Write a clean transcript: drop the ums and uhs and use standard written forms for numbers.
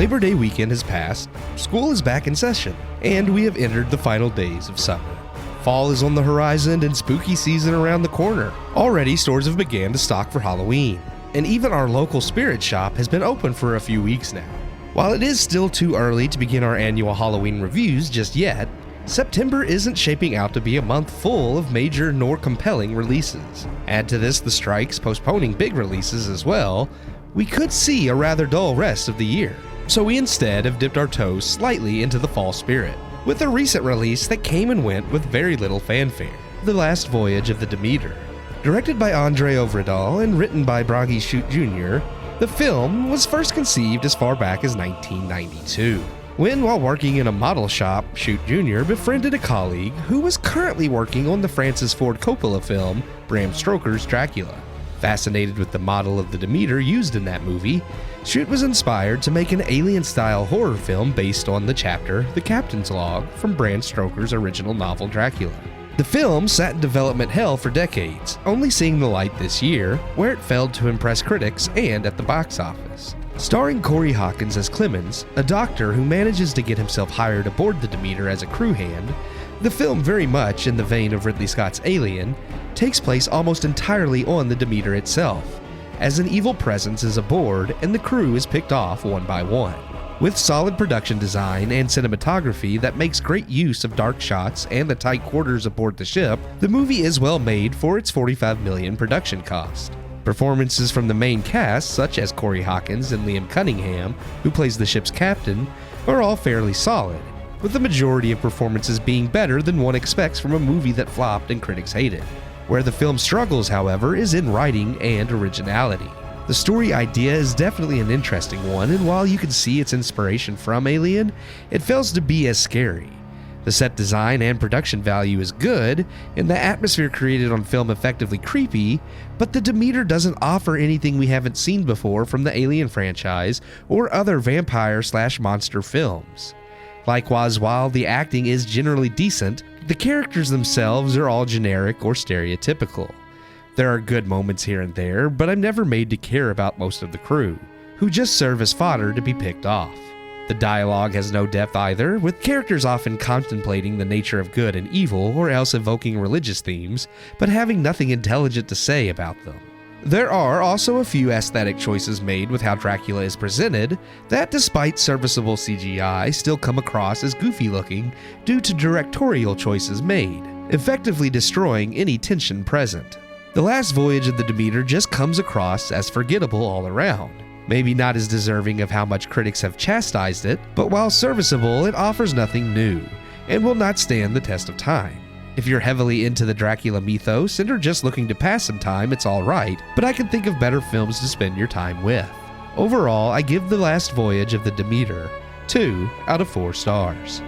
Labor Day weekend has passed, school is back in session, and we have entered the final days of summer. Fall is on the horizon and spooky season around the corner. Already, stores have begun to stock for Halloween, and even our local spirit shop has been open for a few weeks now. While it is still too early to begin our annual Halloween reviews just yet, September isn't shaping out to be a month full of major nor compelling releases. Add to this the strikes postponing big releases as well, we could see a rather dull rest of the year. So we instead have dipped our toes slightly into the fall spirit, with a recent release that came and went with very little fanfare, The Last Voyage of the Demeter. Directed by Andre Ovredal and written by Bragi Schutt Jr., the film was first conceived as far back as 1992. When, while working in a model shop, Schutt Jr. befriended a colleague who was currently working on the Francis Ford Coppola film Bram Stoker's Dracula. Fascinated with the model of the Demeter used in that movie, Schutt was inspired to make an alien-style horror film based on the chapter The Captain's Log from Bram Stoker's original novel Dracula. The film sat in development hell for decades, only seeing the light this year, where it failed to impress critics and at the box office. Starring Corey Hawkins as Clemens, a doctor who manages to get himself hired aboard the Demeter as a crew hand, the film, very much in the vein of Ridley Scott's Alien, takes place almost entirely on the Demeter itself, as an evil presence is aboard and the crew is picked off one by one. With solid production design and cinematography that makes great use of dark shots and the tight quarters aboard the ship, the movie is well made for its $45 million production cost. Performances from the main cast, such as Corey Hawkins and Liam Cunningham, who plays the ship's captain, are all fairly solid, with the majority of performances being better than one expects from a movie that flopped and critics hated. Where the film struggles, however, is in writing and originality. The story idea is definitely an interesting one, and while you can see its inspiration from Alien, it fails to be as scary. The set design and production value is good, and the atmosphere created on film effectively creepy, but the Demeter doesn't offer anything we haven't seen before from the Alien franchise or other vampire/monster films. Likewise, while the acting is generally decent, the characters themselves are all generic or stereotypical. There are good moments here and there, but I'm never made to care about most of the crew, who just serve as fodder to be picked off. The dialogue has no depth either, with characters often contemplating the nature of good and evil or else evoking religious themes, but having nothing intelligent to say about them. There are also a few aesthetic choices made with how Dracula is presented that, despite serviceable CGI, still come across as goofy looking due to directorial choices made, effectively destroying any tension present. The Last Voyage of the Demeter just comes across as forgettable all around. Maybe not as deserving of how much critics have chastised it, but while serviceable, it offers nothing new, and will not stand the test of time. If you're heavily into the Dracula mythos and are just looking to pass some time, it's alright, but I can think of better films to spend your time with. Overall, I give The Last Voyage of the Demeter 2 out of 4 stars.